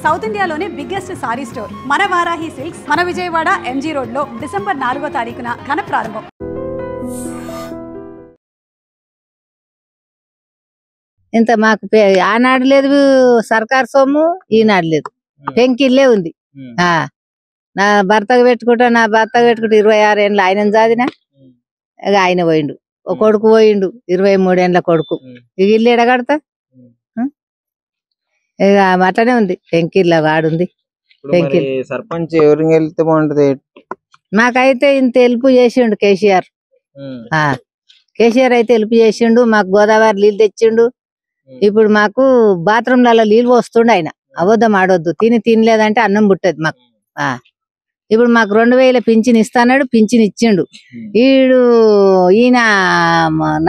South ఇండియాలోనే biggest sorry store మన Varahi silks మన విజయవాడ ఎంజీ రోడ్ లో డిసెంబర్ 4వ తారీఖున ఘన ప్రారంభం. ఇంత మాకు ఆనాడు లేదు సర్కార్ సొమ్ము, ఈనాడు లేదు, పెంకిల్లే ఉంది. నా భర్తకు పెట్టుకుంటా 26 ఏళ్ళ ఆయన చాదినా ఇక ఆయన పోయిండు. ఒక కొడుకు పోయిండు 23 ఏళ్ళ కొడుకు. ఇక ఇల్లు ఎడగడతా ఇక అట్లనే ఉంది. పెంకిల్ల వాడుంది. సర్పంచ్ ఎవరికి వెళ్తే బాగుంటది? మాకైతే ఇంత హెల్ప్ చేసిండు కేసీఆర్. కేసీఆర్ అయితే హెల్ప్ చేసిండు. మాకు గోదావరి నీళ్ళు తెచ్చిండు. ఇప్పుడు మాకు బాత్రూమ్లలో నీళ్ళు వస్తుండు. ఆయన అబద్ధం ఆడొద్దు. తినలేదంటే అన్నం పుట్టదు మాకు. ఇప్పుడు మాకు 2000 పింఛన్ ఇస్తాడు. పింఛన్ ఇచ్చిండు. ఈయన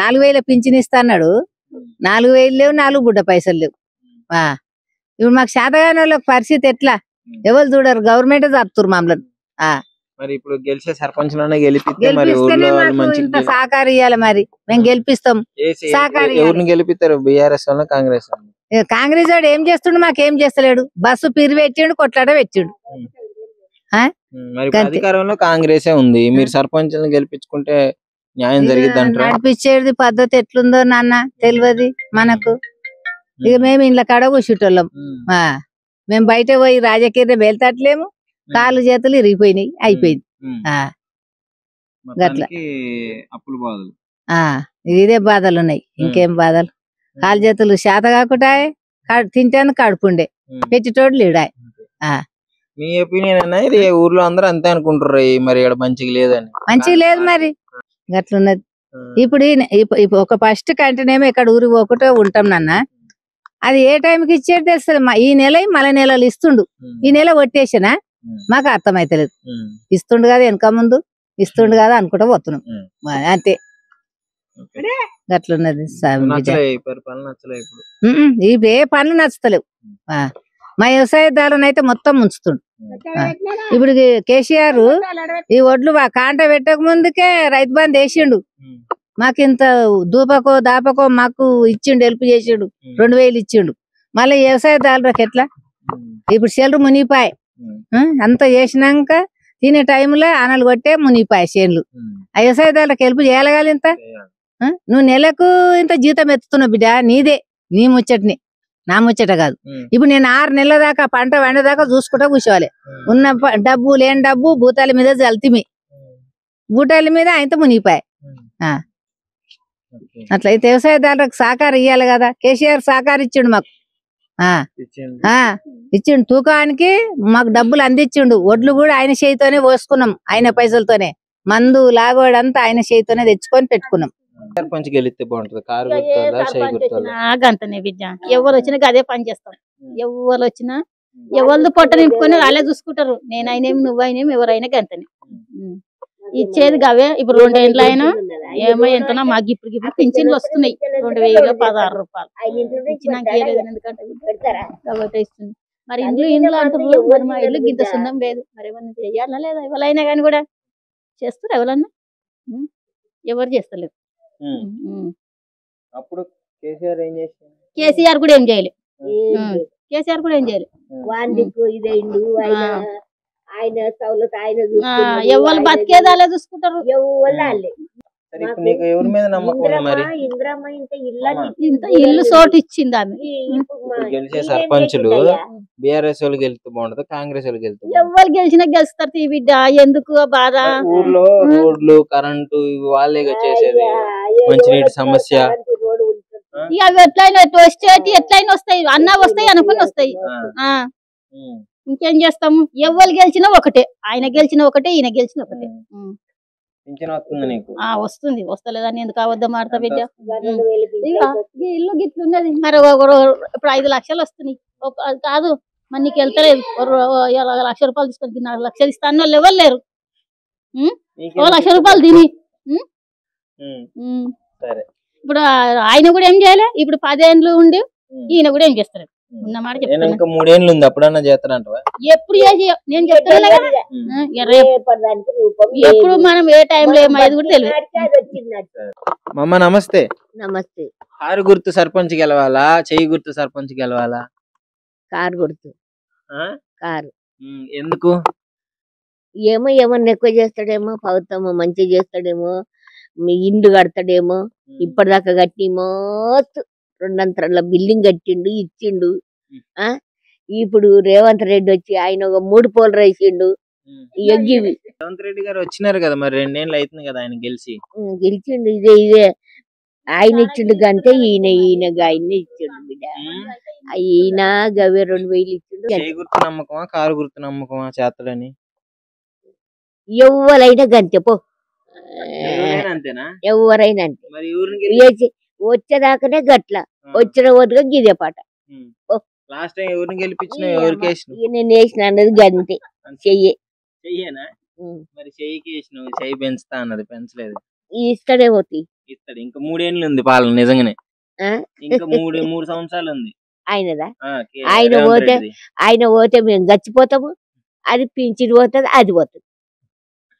4000 పింఛన్ ఇస్తాడు. 4000 లేవు, 4 గుడ్డ పైసలు లేవు. ఇప్పుడు మాకు శాతగాని వాళ్ళకి పరిస్థితి ఎట్లా? ఎవరు చూడరు, గవర్నమెంట్ చెప్తారు మమ్మల్ని. మరి ఇప్పుడు గెలిచే సర్పంచ్ సహకారం ఇవ్వాలి. మరి మేము గెలిపిస్తాం. ఎవరిని గెలిపిస్తారు? బీఆర్ఎస్ వాళ్ళ, కాంగ్రెస్? కాంగ్రెస్ వాడు ఏం చేస్తుండు? మాకేం చేస్తలేడు. బస్సు పిరి పెట్టిండు, కొట్లాట పెట్టిండు. మరి అధికారంలో కాంగ్రెసే ఉంది. మీరు సర్పంచ్ గెలిపించుకుంటే న్యాయం జరిగింది అంటారా? నడిపించేది పద్ధతి ఎట్లుందో నాన్న తెలియదు మనకు. ఇక మేము ఇంట్లో కాడ కూర్చుంటోళ్ళం. మేము బయట పోయి రాజకీయ వెళ్తట్లేము. కాళ్ళు చేతులు ఇరిగిపోయినాయి. అయిపోయింది. గట్లా ఇదే బాధలు ఉన్నాయి. ఇంకేం బాధలు? కాళ్ళు చేతులు శాత కాకుండా తింటాను కడుపుండే పెట్టేటోడు లేడా? మీ ఒపీనియన్ అన్నా? ఇది ఊర్లో అందరూ అంతే అనుకుంటారు. మరి ఇక్కడ మంచిగా లేదని. మంచిగా లేదు మరి. గట్లున్నది. ఇప్పుడు ఒక ఫస్ట్ కంటేనేమో ఇక్కడ ఊరికి పోకుండా ఉంటాం నాన్న. అది ఏ టైంకి ఇచ్చేది తెలుస్తుంది. ఈ నెల మళ్ళీ నెలలు ఇస్తుండు. ఈ నెల కొట్టేసినా మాకు అర్థమైతలేదు. ఇస్తుండు కదా, వెనక ముందు ఇస్తుండు కదా అనుకుంటా పోతున్నాం. అంతే. గట్లున్నది. ఇవి ఏ పనులు నచ్చుతలేవు. మా వ్యవసాయదారులను అయితే మొత్తం ముంచుతుండు. ఇప్పుడు కేసీఆర్ ఈ ఒడ్లు కాంట పెట్టక ముందుకే రైతు బంధు వేసిండు. మాకు ఇంత దూపకో దాపకో మాకు ఇచ్చిండు, హెల్ప్ చేసిండు. 2000 ఇచ్చిండు. మళ్ళీ వ్యవసాయదారులకు ఎట్లా? ఇప్పుడు సెలరు మునిపాయ అంత చేసినాక తినే టైంలో ఆనలు కొట్టే మునిపాయ చేనులు. ఆ వ్యవసాయదారులకు హెల్ప్ చేయగలి. ఇంత నువ్వు నెలకు ఇంత జీతం ఎత్తుతున్నావు బిడ్డ, నీదే, నీ ముచ్చటని, నా ముచ్చట కాదు. ఇప్పుడు నేను 6 నెలల దాకా పంట వండేదాకా చూసుకుంటా కూర్చోవాలి. ఉన్న డబ్బు లేని డబ్బు భూతాల మీద జల్తిమి, భూతాల మీద ఆయనతో మునిగిపోయాయి. అట్లయితే వ్యవసాయదారులకు సహకారం ఇవ్వాలి కదా. కేసీఆర్ సహకారం ఇచ్చిండు మాకు. ఇచ్చిండు. తూకానికి మాకు డబ్బులు అందించిండు. ఒడ్లు కూడా ఆయన చేతితోనే పోసుకున్నాం. ఆయన పైసలతోనే మందు లాగోడంతా ఆయన చేతితోనే తెచ్చుకొని పెట్టుకున్నాం. సర్పంచ్ గెలిస్తే బాగుంటది. గంతనే బిడ్డ. ఎవరు వచ్చినా అదే పని చేస్తాం. ఎవరు వచ్చినా ఎవరిది పొట్ట నింపుకొని అలా చూసుకుంటారు. నేను అయినేమి నువ్వు అయినేమి ఎవరైనా గంతనే ఇచ్చేది. గవే ఇప్పుడు 2 ఏళ్ళు అయినా ఏమో ఎంతనా మాకు ఇప్పుడు పింఛన్లు వస్తున్నాయి. 2016 రూపాయలు ఇచ్చినాక ఎందుకంటే ఇస్తుంది. మరి ఇండ్లు అంటారు. మరి మా ఇల్లు గింత సున్నం లేదు. మరి ఏమన్నా చెయ్యాలా లేదా? ఎవరైనా కానీ కూడా చేస్తారు. ఎవరన్నా ఎవరు చేస్తలేరు. అప్పుడు కేసీఆర్ ఏం చేశారు? కేసీఆర్ కూడా ఏం చేయలేదు. కేసీఆర్ కూడా ఏం చేయలేదు. ఎవరు బతికేదాలే చూసుకుంటారు. ఇంత ఇల్లు చోటు ఇచ్చింది ఆమె. గెలిచే సర్పంచులు బీఆర్ఎస్ వాళ్ళు గెలిస్తే బాగుంటది, కాంగ్రెస్ వాళ్ళు గెలిస్తే? ఎవరు గెలిచినా గెలుస్తారు తీ బిడ్డ. ఎందుకు బాధ? ఊర్లో రోడ్లు, కరెంటు ఇవి వాళ్ళే చేసేది. మంచినీటి సమస్య అవి ఎట్లయినా వచ్చేటి ఎట్లయినా వస్తాయి. అన్న వస్తాయి అనుకుని వస్తాయి. ఇంకేం చేస్తాము? ఎవరు గెలిచినా ఒకటే. ఆయన గెలిచిన ఒకటే, ఈయన గెలిచిన ఒకటే. వస్తుంది. వస్తలేదని ఎందుకు అబద్ధం ఆడతా బిడ్డ? ఇల్లు గిట్లున్నది. మరి ఇప్పుడు 5 లక్షలు వస్తున్నాయి కాదు. మరి నీకు వెళ్తలేదు. 1 లక్ష రూపాయలు తీసుకొని 4 లక్షలు ఇస్తాను వాళ్ళు ఎవరు లేరు. 1 లక్ష రూపాయలు తిని ఇప్పుడు ఆయన కూడా ఏం చేయాలి? ఇప్పుడు 10 ఏళ్ళు ఉండి ఈయన కూడా ఏం చేస్తారు? ఉన్నమాట చెప్తాను. 3 ఏళ్ళు ఉంది. అప్పుడన్నా చేస్తారంట? ఎప్పుడు నేను చెప్తాను కదా. ఎప్పుడు మనం ఏ టైంలో ఏమైంది కూడా తెలియదు. మమ్మ నమస్తే. నమస్తే. కారు గుర్తు సర్పంచ్ గెలవాలా, చెయ్యి గుర్తు సర్పంచ్ గెలవాలా? కారు గుర్తు. ఆ? కారు ఎందుకు? ఏమో ఏమన్నా ఎక్కువ చేస్తాడేమో, ప్రభుత్వం మంచిగా చేస్తాడేమో, మీ ఇండ్లు కడతాడేమో. ఇప్పటిదాకా కట్టి మోస్తు 2 అంతరాల బిల్డింగ్ కట్టిండు, ఇచ్చిండు. ఆ ఇప్పుడు రేవంత్ రెడ్డి వచ్చి ఆయన ఒక 3 పోలు వేసిండు. ఎగ్గివి రేవంత్ రెడ్డి గారు వచ్చినారు కదా, మరి 2 ఏళ్ళు అవుతుంది కదా ఆయన గెలిచి. గెలిచిండు. ఇదే ఆయన ఇచ్చిండు గంతే. ఈయన ఆయన్ని ఇచ్చిండు బిడ్డ. ఈయన గవే 2000 ఇచ్చిండు. చేయి గుర్తు నమ్మకమా, కారు గుర్తు నమ్మకమా చేస్తాడని? ఎవరైనా గంతే పో. ఎవరైనా అంతేనా? ఎవరైనా అంతే. మరి ఎవరిని వచ్చేదాకానే గట్ల, వచ్చిన వద్దుగా గిదే పాట. లాస్ట్ టైం ఎవరిని గెలిపించిన, ఎవరికి వేసినావు? నేను వేసిన అన్నది గంతే. చెయ్యేనా? మరి చెయ్యికి వేసినావు, చెయ్యి పెంచుతా అన్నది, పెంచలేదు. ఇస్తాడే పోతి ఇస్తాడు. ఇంకా 3 ఏళ్ళు ఉంది పాలన నిజంగానే. ఇంకా 3 సంవత్సరాలు ఉంది ఆయనదా. రేవంత్ రెడ్డిది. ఆయన పోతే మేము గచ్చిపోతాము, అది పింఛన్ పోతుంది, అది పోతుంది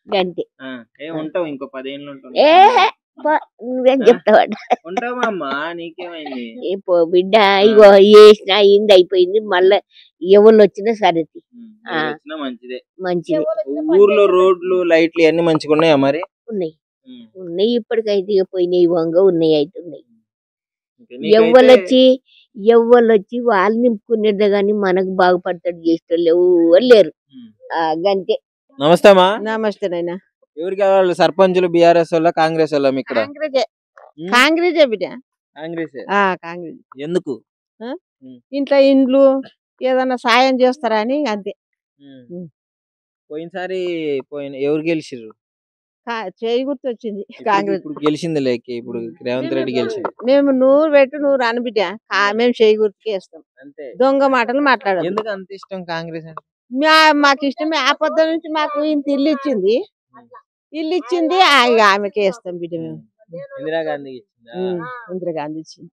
గంతే. ఉంటావు ఇంకో 10 ఏళ్ళు ఉంటావు. నువ్వేం చెప్తావాడ? ఉంటావా అమ్మా, నీకేమైంది? పో బిడ్డ, ఇగో వేసిన అయింది, అయిపోయింది. మళ్ళా ఎవరు వచ్చినా సరే మంచిదే. మంచిది. ఊర్లో రోడ్లు లైట్లు అన్ని మంచిగా ఉన్నాయా మరి? ఉన్నాయి ఇప్పటికైతే. ఇక పోయినాయి వంగ ఉన్నాయి, అయితే ఉన్నాయి. ఎవ్వరొచ్చి వాళ్ళు నింపుకునేదే గాని మనకు బాగుపడతాడు చేసేటోళ్ళు ఎవరు లేరు. గంతే. నమస్తే అమ్మా. నమస్తే నాయనా. ఎవరికి కావాలి సర్పంచులు? బీఆర్ఎస్ వాళ్ళ, కాంగ్రెస్ వాళ్ళ? ఇక్కడ కాంగ్రెసే బిడ్డ. కాంగ్రెస్. కాంగ్రెస్. ఎందుకు? ఇంట్లో ఇండ్లు ఏదన్నా సాయం చేస్తారా అని అంతే. పోయినసారి ఎవరు గెలిచిర్రు? చేయి గుర్తు వచ్చింది కాంగ్రెస్. ఇప్పుడు గెలిచింది లేక, ఇప్పుడు రేవంత్ రెడ్డి గెలిచింది. మేము 100 పెట్టు 100 అని బిడ్డ. మేము చేయి గుర్తుకే ఇస్తాం. అంతే. దొంగ మాటలు మాట్లాడాలి. ఎందుకు అంత ఇష్టం కాంగ్రెస్ అంటే? మాకు ఇష్టమే. ఆ పొద్దు నుంచి మాకు ఇంత ఇల్లు ఇచ్చింది, ఆమెకే ఇస్తాం బిడ్డ. మేము ఇందిరాగాంధీ ఇందిరాగాంధీ ఇచ్చింది.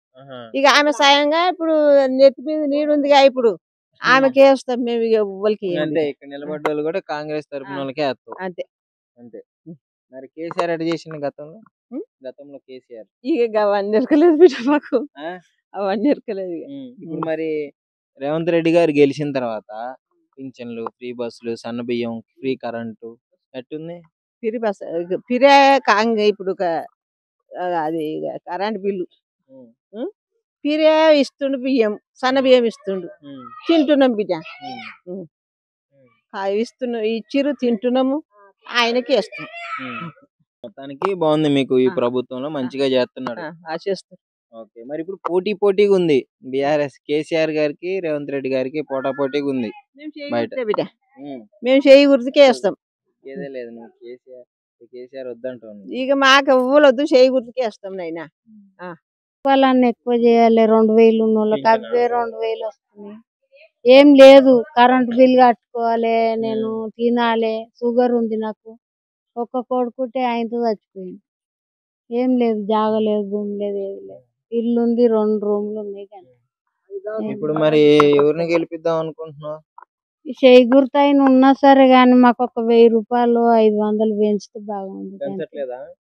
ఇక ఆమె సాయంగా ఇప్పుడు నెత్తి మీద నీడు ఉందిగా, ఇప్పుడు ఆమెకే ఇస్తాం మేము. ఇక ఎవ్వరికి అంతే. ఇక్కడ నిలబడ్డ వాళ్ళు కూడా కాంగ్రెస్ తరపున వాళ్ళకే వేస్తాం. అంతే. అంతే. మరి కేసీఆర్ ఎట్లా చేసిండు గతంలో? కేసీఆర్ ఇక అవన్నీ ఎరకలేదు బిడ్డ మాకు. అవన్నీ ఎరకలేదు. ఇప్పుడు మరి రేవంత్ రెడ్డి గారు గెలిచిన తర్వాత పింఛన్లు, ఫ్రీ బస్సులు, సన్న బియ్యం, ఫ్రీ కరెంటు ఎట్టుంది? ఫ్రీ బస్, ఫ్రీ ఇప్పుడు అది కరెంట్ బిల్లు ఫ్రీ ఇస్తుండు. బియ్యం, సన్న బియ్యం ఇస్తుండు, తింటున్నాం బిడ్డ. ఇచ్చిరు, తింటున్నాము, ఆయనకి ఇస్తాం. మొత్తానికి బాగుంది మీకు ఈ ప్రభుత్వంలో, మంచిగా చేస్తున్నాడు. చేస్తాం. ఓకే. మరి ఇప్పుడు పోటీగా ఉంది బీఆర్ఎస్. కేసీఆర్ గారికి, రేవంత్ రెడ్డి గారికి పోటీగా ఉంది బిడ్డ. మేము చేయి గుర్తుకే ఇస్తాం. ఏదే లేదు, నువ్వు కేసీఆర్ వద్దంటావు. ఇక మాకు ఎవ్వరు వద్దు, చేయి గుర్తుకే ఇస్తాం నైనా. వాళ్ళని ఎక్కువ చేయాలి. 2000 ఉన్న వాళ్ళకి అవే 2000 వస్తున్నాయి. ఏం లేదు, కరెంట్ బిల్ కట్టుకోవాలి, నేను తినాలి, షుగర్ ఉంది నాకు. ఒక్క కొడుకుంటే ఆయనతో చచ్చిపోయింది. ఏం లేదు, జాగలేదు, భూమి లేదు, ఏది లేదు. ఇల్లు ఉంది, 2 రూమ్లు ఉన్నాయి. కానీ ఇప్పుడు మరి ఎవరిని గెలిపిద్దాం అనుకుంటున్నావు? చేయి గుర్తు ఆయన ఉన్నా సరే గాని మాకు ఒక 1000 రూపాయలు 500 పెంచితే బాగుంది.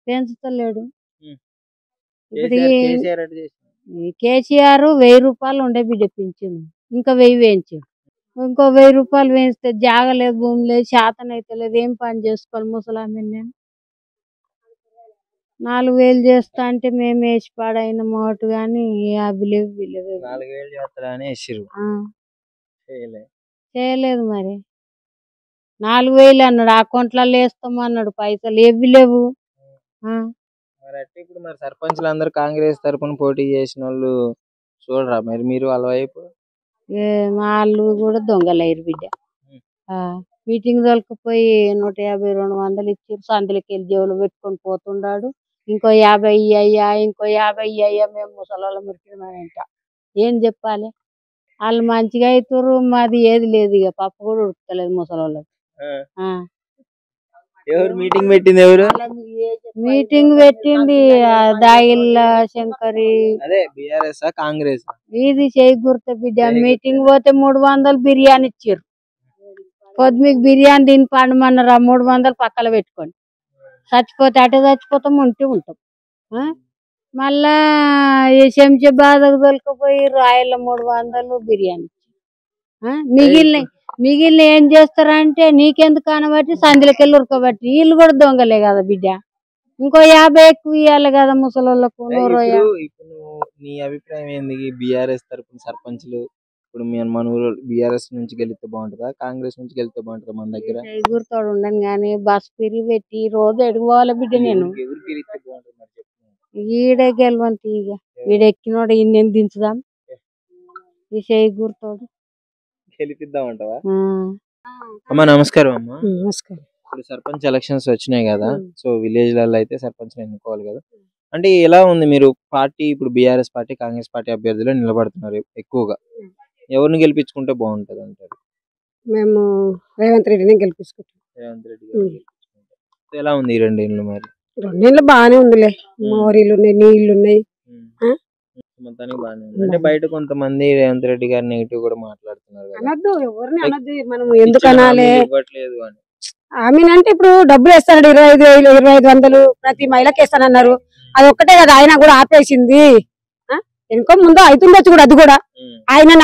పెంచుతలేడు. ఇప్పుడు కేసీఆర్ 1000 రూపాయలు ఉండే బిడ్డ పింఛను, ఇంకా 1000 వేయించాడు. ఇంకో 1000 రూపాయలు వేయిస్తే జాగలేదు, భూమి లేదు, శాతం అయితే లేదు. ఏం పని చేసుకోవాలి ముసలామె? నేను 4000 చేస్తా అంటే మేము వేసి పాడైన మోటు గాని అవి లేవు, వీళ్ళు 4000 చేస్తాడని చేయలేదు. మరి 4000 అన్నాడు, అకౌంట్లలో వేస్తాము అన్నాడు, పైసలు ఏవి లేవు. ఇప్పుడు మరి సర్పంచులు అందరు కాంగ్రెస్ తరపున పోటీ చేసిన వాళ్ళు చూడరా మరి మీరు వాళ్ళ వైపు? వాళ్ళు కూడా దొంగలయ్యారు బిడ్డ. మీటింగ్ తోలుకుపోయి 150, 200 ఇచ్చారు. సందులకి వెళ్ళి జేబులు పెట్టుకొని పోతున్నాడు. ఇంకో 50 అయ్యా, ఇంకో 50 అయ్యా, మేము ముసలి మురికిమంట. ఏం చెప్పాలి? వాళ్ళు మంచిగా అవుతారు, మాది ఏది లేదు. ఇక పప్పు కూడా ఉడకలేదు ముసలి. మీటింగ్ పెట్టింది ఎవరు? మీటింగ్ పెట్టింది దాయిల్ల శంకరి. అదే బీఆర్ఎస్ కాంగ్రెస్? ఇది చేయి గుర్త బిడ్డ. మీటింగ్ పోతే 300 బిర్యానీ ఇచ్చారు. పొద్దుకు బిర్యానీ తిని పండమన్నారా, 300 పక్కన పెట్టుకోండి. చచ్చిపోతే అటే చచ్చిపోతాం, ఉంటే ఉంటాం. మళ్ళా ఈ శంషాబాద్కు తోలుకుపోయి రాయల 300 బిర్యానీ. మిగిలిన ఏం చేస్తారంటే నీకెందుకు అనబట్టి సందులకెళ్ళి ఉరకబట్టి వీళ్ళు కూడా దొంగలే కదా బిడ్డ. ఇంకో 50 ఎక్కువ ఇవ్వాలి కదా ముసలోళ్ళకు. ఇప్పుడు నీ అభిప్రాయం ఏంది? బీఆర్ఎస్ తరపున సర్పంచ్లు ఇప్పుడు మన ఊరు బీఆర్ఎస్ నుంచి గెలిస్తే బాగుంటుందా, కాంగ్రెస్ నుంచి గెలిస్తే బాగుంటుందా? మన దగ్గర గుర్తోడు ఉండను గాని బస్ పిరి పెట్టి రోజు ఎడుకోవాలి బిడ్డ. నేను ఎవరు గెలిస్తే బాగుంటుంది మరి చెప్పు. ఈడే గెలవంతి ఇక ఈడెక్కినోడు ఇన్నేం దించుదాం ఈ చేయి గుర్తోడు గెలిపిద్దామంటావా? అమ్మా నమస్కారం. అమ్మా నమస్కారం. ఇప్పుడు సర్పంచ్ ఎలక్షన్స్ వచ్చినాయి కదా, సో విలేజ్ లలో అయితే సర్పంచ్ ఎన్నుకోవాలి కదా. అంటే ఎలా ఉంది మీరు పార్టీ ఇప్పుడు బీఆర్ఎస్ పార్టీ కాంగ్రెస్ పార్టీ అభ్యర్థులు నిలబడుతున్నారు ఎక్కువగా, ఎవరిని గెలిపించుకుంటే బాగుంటది అంటారు? మేము రేవంత్ రెడ్డిని గెలిపించుకుంటాం. రేవంత్ రెడ్డి గారు గెలిపించుకుంటే. సో ఎలా ఉంది ఈ 2 ఏళ్ళు మరి? 2 ఏళ్ళు బాగానే ఉందిలే. మోరీలు ఉన్నాయి, నీళ్లు ఉన్నాయి. మొత్తానికి బాగానే ఉంది. అంటే బయట కొంతమంది రేవంత్ రెడ్డి గారు నెగిటివ్ కూడా మాట్లాడుతున్నారు కదా. అనద్దు, ఎవరిని అనద్దు. మనం ఎందుకు అనాలి? ఇవ్వట్లేదు అని. అంటే ఇప్పుడు డబ్బులు వేస్తాడు 25,000 2,500 ప్రతి మహిళకి వేస్తానన్నారు. అది ఒక్కటే కదా ఆయన కూడా ఆపేసింది. ఇంకో ముందు అవుతుండొచ్చు కూడా. అది కూడా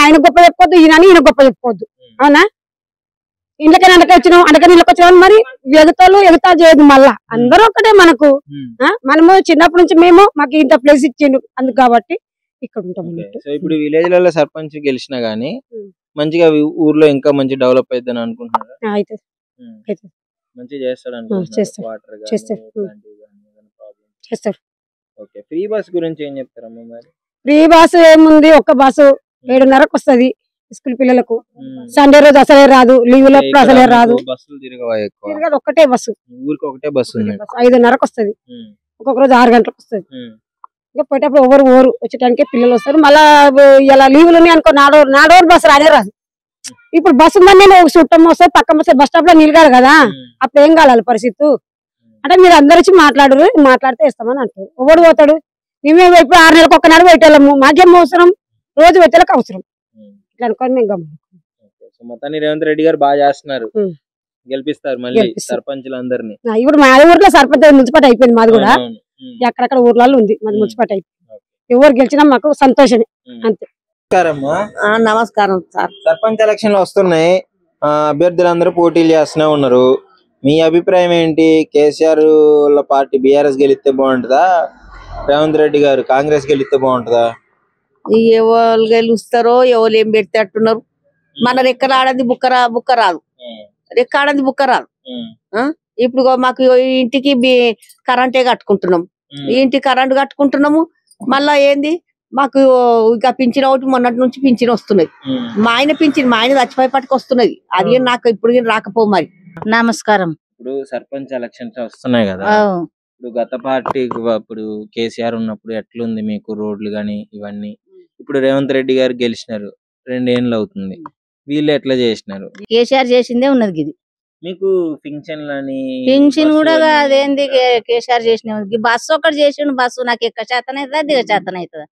ఆయన గొప్ప చెప్పుకోవద్దు, ఈయన గొప్ప చెప్పుకోవద్దు. అవునా? ఇంట్లోకైనా అండకే వచ్చినాం, అండకని ఇళ్ళకి వచ్చినాం. మరి ఎగతా చేయదు. మళ్ళా అందరూ ఒక్కటే మనకు. మనము చిన్నప్పటి నుంచి మాకు ఇంత ప్లేస్ ఇచ్చిండు అందుకు కాబట్టి ఇక్కడ ఉంటాం. సో ఇప్పుడు విలేజ్ లలో సర్పంచ్ గెలిచినా గానీ మంచిగా ఊర్లో ఇంకా మంచి డెవలప్ అయిద్దని అనుకుంటున్నారా? అయితే మంచిగా చేస్తాడు అనుకుంటున్నారు. చేస్తారు. ఓకే, ఫ్రీ బస్ గురించి ఏం చెప్తారమ్మా మరి? ఫ్రీ బస్ ఏముంది? ఒక్క బస్సు 7:30కు వస్తది స్కూల్ పిల్లలకు. సండే రోజు అసలే రాదు, లీవ్ లో అసలే రాదు. బస్సులు తిరగవా ఎక్కువ? తిరగదు, ఒక్కటే బస్సు. ఊరికి ఒకటే బస్సు ఉంది. 5:30కు వస్తది, ఒక్కొక్క రోజు 6 గంటలకు వస్తది. ఇంకా పోయేటప్పుడు ఎవరు వచ్చేటానికి పిల్లలు వస్తారు. మళ్ళా ఇలా లీవులు ఉన్నాయి అనుకో, 4 రోజులు బస్సు రానే రాదు. ఇప్పుడు బస్సు మంది చుట్టం వస్తుంది, పక్కన వస్తుంది, బస్ స్టాప్ లో నిలగాలి కదా. అప్పుడు ఏం కావాలి పరిస్థితి? అంటే మీరు అందరు వచ్చి మాట్లాడితే ఇస్తామని అంటారు. ఎవడు పోతాడు? మేము ఇప్పుడు 6 నెలలకు ఒక్క నాడు పెట్టాము. మాకేం అవసరం? రోజు పెట్టేలకు అవసరం. ఇట్లా అనుకోని మేము మొత్తాన్ని రేవంత్ రెడ్డి గారు బాగా చేస్తున్నారు, గెలిపిస్తారు మళ్ళీ సర్పంచులందరినీ. ఇప్పుడు మా ఊర్లో సర్పంచ్ మున్సిపాలిటీ అయిపోయింది. మాది కూడా ఎక్కడెక్కడ ఊర్లలో ఉంది, మాది మున్సిపాలిటీ అయిపోయింది. ఎవరు గెలిచినా మాకు సంతోషమే. అంతే. నమస్కారం సార్. సర్పంచ్ ఎలక్షన్లు వస్తున్నాయి, అభ్యర్థులందరూ పోటీలు చేస్తూనే ఉన్నారు. మీ అభిప్రాయం ఏంటి? కేసీఆర్ పార్టీ బీఆర్ఎస్ గెలిస్తే బాగుంటుందా, రేవంత్ రెడ్డి గారు కాంగ్రెస్ గెలిస్తే బాగుంటుందా? ఎవరు గెలుస్తారో ఎవరు ఏం పెడతట్టున్నారు. మన రెక్కలు ఆడది బుక్క రాదు, రెక్క ఆడది బుక్క రాదు. ఇప్పుడు మాకు ఇంటికి కరెంటే కట్టుకుంటున్నాం, ఇంటికి కరెంట్ కట్టుకుంటున్నాము. మళ్ళా ఏంది మాకు ఇక పింఛన్ ఒకటి మొన్నటి నుంచి పింఛన్ వస్తున్నది. మా ఆయన చచ్చిపోయి పట్టుకు వస్తున్నది. అది నాకు ఇప్పుడు రాకపో మరి. నమస్కారం. ఇప్పుడు సర్పంచ్ ఎలక్షన్స్ వస్తున్నాయి కదా, ఇప్పుడు గత పార్టీ ఇప్పుడు కేసీఆర్ ఉన్నప్పుడు ఎట్లుంది మీకు రోడ్లు గాని ఇవన్నీ? ఇప్పుడు రేవంత్ రెడ్డి గారు గెలిచినారు, 2 ఏళ్ళు అవుతుంది. వీళ్ళు ఎట్లా చేసినారు? కేసీఆర్ చేసిందే ఉన్నది ఇది. మీకు పింఛన్ కూడా అదేంది కేసీఆర్ చేసిన బస్సు ఒకటి చేసిండు. బస్సు నాకు ఎక్క చేతన అవుతుందా దిగ చేతన అవుతుందా?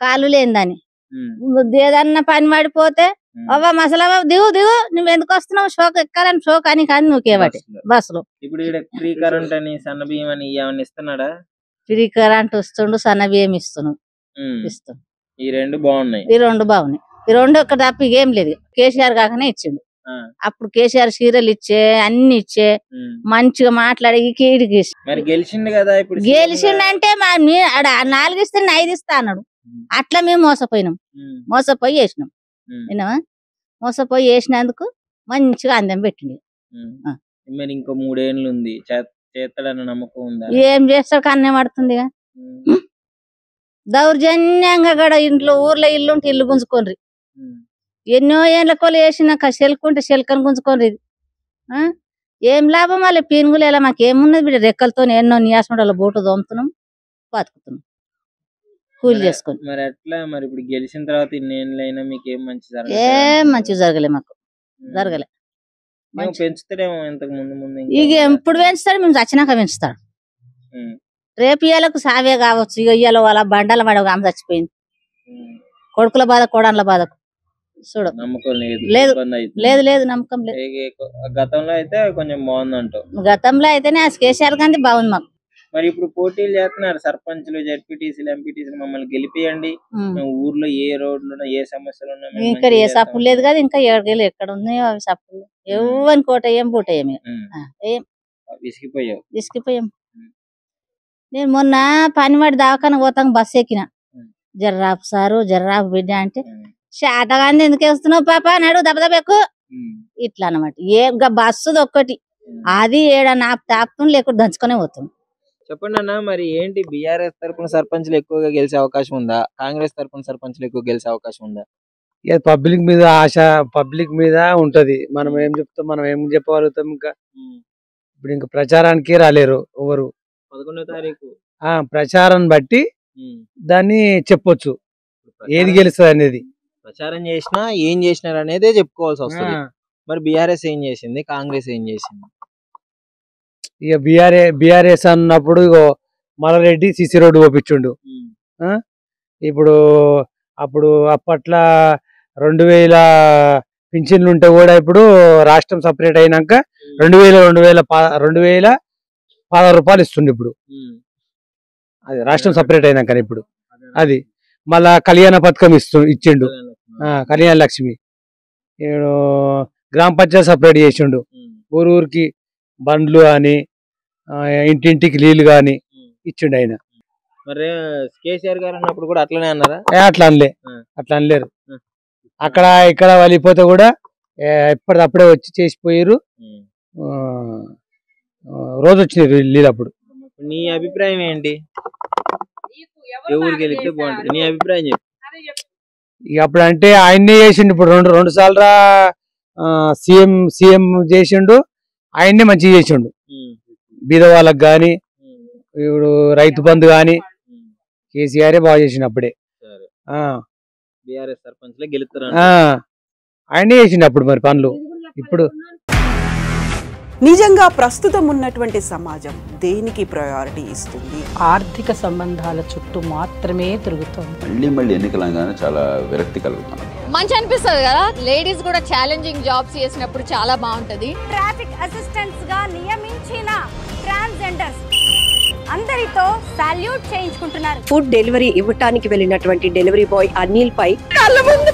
కాలు లేదని ఏదన్నా పని పడిపోతే అవ్వ మసలవ్వ దిగు నువ్వు ఎందుకు వస్తున్నావు, షోక్ ఎక్కాలని షోక్ అని కానీ నువ్వుకేవాటి బస్సులో. ఇప్పుడు ఫ్రీ కరెంట్ అని సన్న బియ్యం అని ఏమన్నా ఇస్తున్నాడా? ఫ్రీ కరెంట్ వస్తుండు, సన్న బియ్యం ఇస్తున్నాడు. ఈ 2 బాగున్నాయి. ఈ 2 బాగున్నాయి. ఈ 2 ఒక తప్ప ఏం లేదు. కేసీఆర్ కాకనే ఇచ్చిండు. అప్పుడు కేసీఆర్ చీరలు ఇచ్చే అన్ని ఇచ్చే మంచిగా మాట్లాడి కీడికి మరి గెలిచిండు కదా. ఇప్పుడు గెలిచిండంటే 4 ఇస్తే 5 ఇస్తా అన్నాడు. అట్లా మేము మోసపోయి వేసినాం. విన్నావా? మోసపోయి వేసినందుకు మంచిగా అందం పెట్టింది. మరి ఇంకో 3 ఏళ్ళు ఉంది, చేస్తాడన్న నమ్మకం ఉందా? ఏం చేస్తాడు? కన్నే పడుతుంది. దౌర్జన్యంగా కూడా ఊర్లో ఇల్లుంటే ఇల్లు గుంజుకోండి. ఎన్నో ఏళ్ళ కొలు వేసిన చెలుకుంటే చెలకని గుంజుకోండి. ఏం లాభం? వాళ్ళ పీనుగులు ఎలా మాకేమున్నది బిడ్డ? రెక్కలతో ఎన్నో నియాసం బోటు దోముతున్నాం, బతుకుతున్నాం, కూలి చేసుకొని. మరి ఎట్లా మరి ఇప్పుడు గెలిచిన తర్వాత ఇన్నేళ్ళైనా మీకు ఏం మంచి జరగలే. మాకు జరగలే. పెంచుతాడేమో ఇంతకు ముందు. ఇక ఎప్పుడు పెంచుతాడు? మేము చచ్చినాక పెంచుతాడు. రేపు ఇయ్యాలకు సావే కావచ్చు. ఇక ఇయ్యాల వాళ్ళ బండల పడ ఆమె చచ్చిపోయింది. కొడుకుల బాధ కోడన్ల బాధకు చూడు. నమ్మకం లేదు నమ్మకం లేదు. గతంలో అయితే కొంచెం బాగుంది అంటావు? గతంలో అయితేనే కేసీఆర్ గాంధీ బాగుంది. మాకు మరి ఇప్పుడు పోటీలు చేస్తున్నారు సర్పంచ్లు, జడ్పీటీసీలు, ఎంపీటీసీలు, మమ్మల్ని గెలిపియండి, మేము ఊర్లో ఏ రోడ్లు ఉన్నా ఏ సమస్యలు ఉన్నా మేము ఇక్కడ ఏ మంచిగా సప్పులు లేదు కదా, ఇంకా ఏడగలు ఎక్కడ ఉన్నాయో అవి సప్పులు. ఎవరిని కోటయ్యాం బూటయ్యాం, ఏం విసిగిపోయావు. తీసుకుపోయాం. నేను మొన్న పనివాడి దాకాన పోతాను బస్సు ఎక్కిన, జర్రాపు సారు జర్రాపు బిడ్డ అంటే శాతగాంది ఎందుకు వేస్తున్నావు పాప నాడు దెబ్బ ఎక్కువ ఇట్లా అనమాట. బస్సు ఒక్కటి అది ఏడన్నా తాపుతుంది లేకుండా దంచుకునే పోతుంది. చెప్పండి అన్న, మరి ఏంటి బీఆర్ఎస్ తరపున సర్పంచ్లు ఎక్కువగా గెలిచే అవకాశం ఉందా, కాంగ్రెస్ తరపున సర్పంచ్లు ఎక్కువ గెలిచే అవకాశం ఉందా? పబ్లిక్ మీద ఆశ, పబ్లిక్ మీద ఉంటది. మనం ఏం చెప్తాం, మనం ఏం చెప్పగలుగుతాం. ఇంకా ఇప్పుడు ఇంకా ప్రచారానికి రాలేరు ఎవరు. 11వ తారీఖు ప్రచారం బట్టి దాన్ని చెప్పొచ్చు ఏది గెలుస్తుంది అనేది. ప్రచారం చేసినా ఏం చేసినారు అనేదే చెప్పుకోవాల్సి వస్తుంది. మరి బీఆర్ఎస్ ఏం చేసింది, కాంగ్రెస్ ఏం చేసింది? ఇక బీఆర్ఎస్ అన్నప్పుడు ఇగో మల్లారెడ్డి సిసి రోడ్డు పోపించుండు. ఇప్పుడు అప్పుడు అప్పట్లో 2000 పింఛన్లు ఉంటే కూడా ఇప్పుడు రాష్ట్రం సపరేట్ అయినాక 2016 రూపాయలు ఇస్తుండే ఇప్పుడు. అది రాష్ట్రం సపరేట్ అయినాక ఇప్పుడు అది మళ్ళా కళ్యాణ పథకం ఇచ్చిండు, కళ్యాణ లక్ష్మి. గ్రామ పంచాయతీ సపరేట్ చేసిండు, ఊరికి బండ్లు అని ఇంటింటికి నీళ్లు గాని ఇచ్చిండు ఆయన. మరి కేసీఆర్ గారు అన్నప్పుడు కూడా అట్లనే అన్నారా? అట్లా అనలేరు. అక్కడ ఇక్కడ వెళ్ళిపోతే కూడా ఎప్పటికప్పుడే వచ్చి చేసిపోయారు. రోజు వచ్చినారు నీళ్ళు. అప్పుడు నీ అభిప్రాయం ఏంటి? ఎవరికి వెళ్తే బాగుంటుంది, నీ అభిప్రాయం చెప్పు. ఇక అప్పుడు అంటే ఆయన్నే చేసిండు. ఇప్పుడు రెండు సార్లు సీఎం చేసిండు, ఆయన్నే మంచిగా చేసిండు. బీద వాళ్ళకి గాని ఇప్పుడు రైతు బంధు గాని కేసీఆర్ బాగా చేసిండు. అప్పుడే బీఆర్ఎస్ సర్పంచ్లే గెలుస్తారు, ఆయనే చేసిండు అప్పుడు మరి పనులు. ఇప్పుడు నిజంగా ప్రస్తుతం ఉన్నటువంటి సమాజం దేనికి ప్రయారిటీ ఇస్తుంది? ఆర్థిక సంబంధాల చుట్టూ మాత్రమే తిరుగుతుంది. మళ్ళీ ఎన్నికలంగానే చాలా విరక్తి కలుగుతాను. మంచి అనిపిస్తుంది కదా, లేడీస్ కూడా ఛాలెంజింగ్ జాబ్స్ చేసినప్పుడు చాలా బాగుంటది. ట్రాఫిక్ అసిస్టెంట్స్ గా నియమించిన ట్రాన్స్జెండర్స్ అందరితో సాల్యూట్ చేయించుకుంటున్నారు. ఫుడ్ డెలివరీ ఇవ్వటానికి వెళ్ళినటువంటి డెలివరీ బాయ్ అనిల్ పై కళ్ళ ముందు